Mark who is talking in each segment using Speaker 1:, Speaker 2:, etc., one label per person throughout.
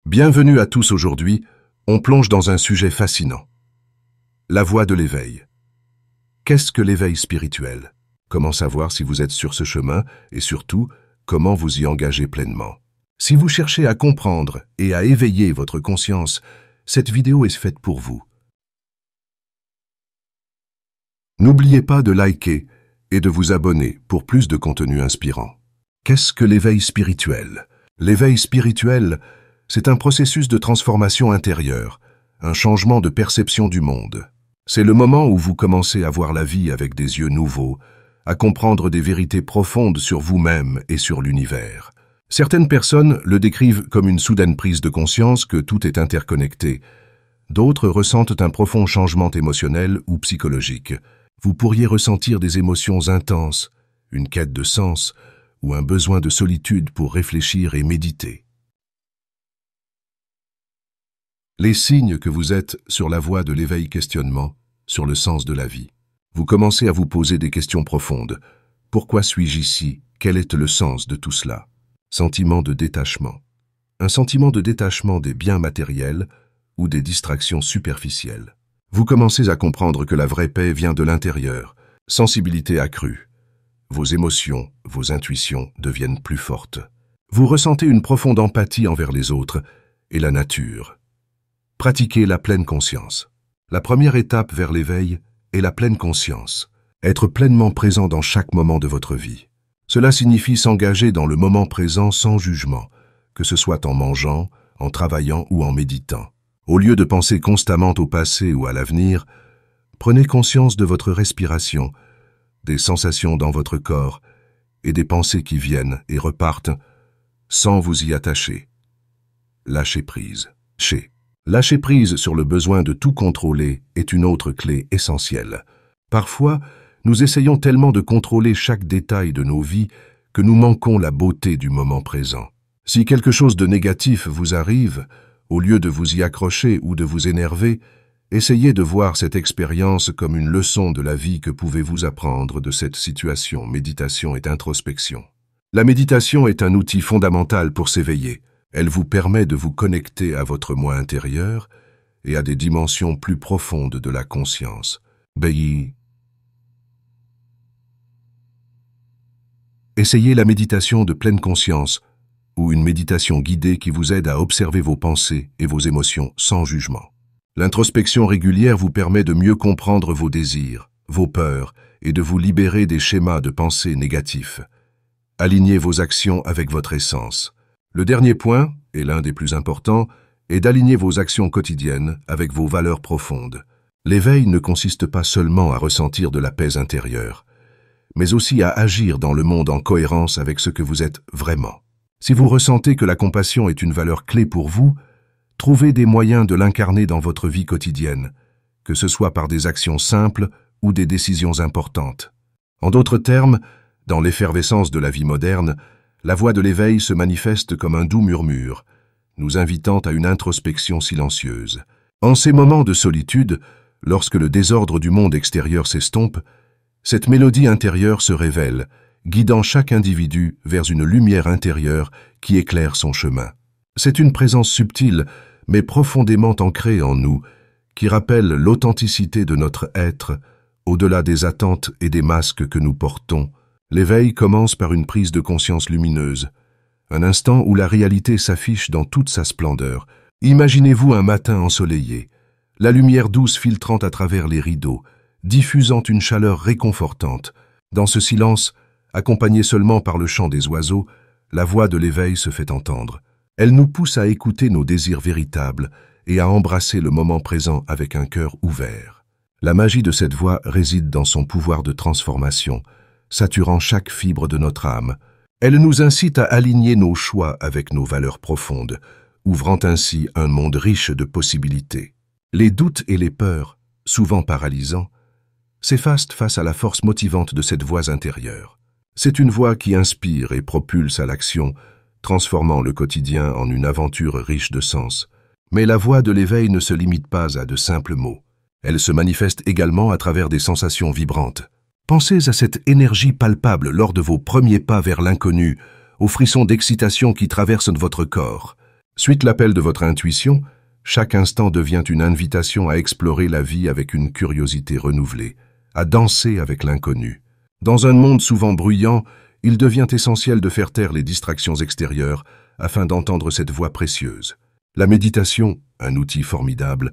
Speaker 1: Bienvenue à tous aujourd'hui, on plonge dans un sujet fascinant. La voie de l'éveil. Qu'est-ce que l'éveil spirituel? Comment savoir si vous êtes sur ce chemin et surtout, comment vous y engager pleinement? Si vous cherchez à comprendre et à éveiller votre conscience, cette vidéo est faite pour vous. N'oubliez pas de liker et de vous abonner pour plus de contenu inspirant. Qu'est-ce que l'éveil spirituel? L'éveil spirituel, c'est un processus de transformation intérieure, un changement de perception du monde. C'est le moment où vous commencez à voir la vie avec des yeux nouveaux, à comprendre des vérités profondes sur vous-même et sur l'univers. Certaines personnes le décrivent comme une soudaine prise de conscience que tout est interconnecté. D'autres ressentent un profond changement émotionnel ou psychologique. Vous pourriez ressentir des émotions intenses, une quête de sens ou un besoin de solitude pour réfléchir et méditer. Les signes que vous êtes sur la voie de l'éveil-questionnement, sur le sens de la vie. Vous commencez à vous poser des questions profondes. Pourquoi suis-je ici? Quel est le sens de tout cela? Sentiment de détachement. Un sentiment de détachement des biens matériels ou des distractions superficielles. Vous commencez à comprendre que la vraie paix vient de l'intérieur. Sensibilité accrue. Vos émotions, vos intuitions deviennent plus fortes. Vous ressentez une profonde empathie envers les autres et la nature. Pratiquez la pleine conscience. La première étape vers l'éveil est la pleine conscience. Être pleinement présent dans chaque moment de votre vie. Cela signifie s'engager dans le moment présent sans jugement, que ce soit en mangeant, en travaillant ou en méditant. Au lieu de penser constamment au passé ou à l'avenir, prenez conscience de votre respiration, des sensations dans votre corps et des pensées qui viennent et repartent sans vous y attacher. Lâchez prise. Lâcher prise sur le besoin de tout contrôler est une autre clé essentielle. Parfois, nous essayons tellement de contrôler chaque détail de nos vies que nous manquons la beauté du moment présent. Si quelque chose de négatif vous arrive, au lieu de vous y accrocher ou de vous énerver, essayez de voir cette expérience comme une leçon de la vie que pouvez-vous apprendre de cette situation. Méditation et introspection. La méditation est un outil fondamental pour s'éveiller. Elle vous permet de vous connecter à votre moi intérieur et à des dimensions plus profondes de la conscience. Essayez la méditation de pleine conscience ou une méditation guidée qui vous aide à observer vos pensées et vos émotions sans jugement. L'introspection régulière vous permet de mieux comprendre vos désirs, vos peurs et de vous libérer des schémas de pensée négatifs. Alignez vos actions avec votre essence. Le dernier point, et l'un des plus importants, est d'aligner vos actions quotidiennes avec vos valeurs profondes. L'éveil ne consiste pas seulement à ressentir de la paix intérieure, mais aussi à agir dans le monde en cohérence avec ce que vous êtes vraiment. Si vous ressentez que la compassion est une valeur clé pour vous, trouvez des moyens de l'incarner dans votre vie quotidienne, que ce soit par des actions simples ou des décisions importantes. En d'autres termes, dans l'effervescence de la vie moderne, la voie de l'éveil se manifeste comme un doux murmure, nous invitant à une introspection silencieuse. En ces moments de solitude, lorsque le désordre du monde extérieur s'estompe, cette mélodie intérieure se révèle, guidant chaque individu vers une lumière intérieure qui éclaire son chemin. C'est une présence subtile, mais profondément ancrée en nous, qui rappelle l'authenticité de notre être, au-delà des attentes et des masques que nous portons. L'éveil commence par une prise de conscience lumineuse, un instant où la réalité s'affiche dans toute sa splendeur. Imaginez-vous un matin ensoleillé, la lumière douce filtrant à travers les rideaux, diffusant une chaleur réconfortante. Dans ce silence, accompagné seulement par le chant des oiseaux, la voix de l'éveil se fait entendre. Elle nous pousse à écouter nos désirs véritables et à embrasser le moment présent avec un cœur ouvert. La magie de cette voix réside dans son pouvoir de transformation, saturant chaque fibre de notre âme. Elle nous incite à aligner nos choix avec nos valeurs profondes, ouvrant ainsi un monde riche de possibilités. Les doutes et les peurs, souvent paralysants, s'effacent face à la force motivante de cette voix intérieure. C'est une voix qui inspire et propulse à l'action, transformant le quotidien en une aventure riche de sens. Mais la voix de l'éveil ne se limite pas à de simples mots. Elle se manifeste également à travers des sensations vibrantes. Pensez à cette énergie palpable lors de vos premiers pas vers l'inconnu, aux frissons d'excitation qui traversent votre corps. Suite l'appel de votre intuition, chaque instant devient une invitation à explorer la vie avec une curiosité renouvelée, à danser avec l'inconnu. Dans un monde souvent bruyant, il devient essentiel de faire taire les distractions extérieures afin d'entendre cette voix précieuse. La méditation, un outil formidable,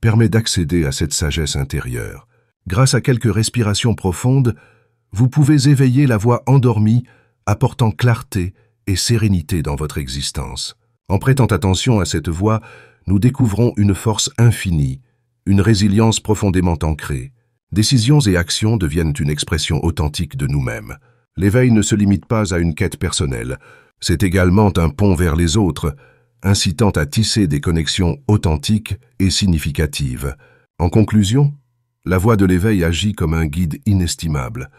Speaker 1: permet d'accéder à cette sagesse intérieure. Grâce à quelques respirations profondes, vous pouvez éveiller la voix endormie, apportant clarté et sérénité dans votre existence. En prêtant attention à cette voix, nous découvrons une force infinie, une résilience profondément ancrée. Décisions et actions deviennent une expression authentique de nous-mêmes. L'éveil ne se limite pas à une quête personnelle, c'est également un pont vers les autres, incitant à tisser des connexions authentiques et significatives. En conclusion, la voix de l'éveil agit comme un guide inestimable,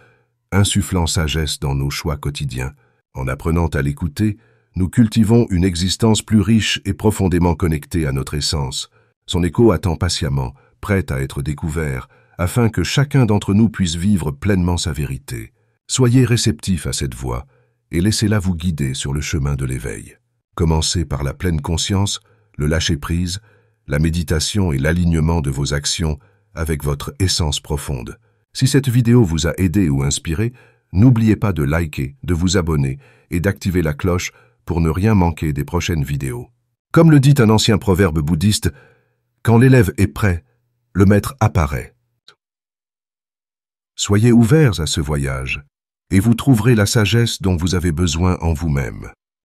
Speaker 1: insufflant sagesse dans nos choix quotidiens. En apprenant à l'écouter, nous cultivons une existence plus riche et profondément connectée à notre essence. Son écho attend patiemment, prêt à être découvert, afin que chacun d'entre nous puisse vivre pleinement sa vérité. Soyez réceptifs à cette voix et laissez-la vous guider sur le chemin de l'éveil. Commencez par la pleine conscience, le lâcher-prise, la méditation et l'alignement de vos actions avec votre essence profonde. Si cette vidéo vous a aidé ou inspiré, n'oubliez pas de liker, de vous abonner et d'activer la cloche pour ne rien manquer des prochaines vidéos. Comme le dit un ancien proverbe bouddhiste, « Quand l'élève est prêt, le maître apparaît ». Soyez ouverts à ce voyage et vous trouverez la sagesse dont vous avez besoin en vous-même.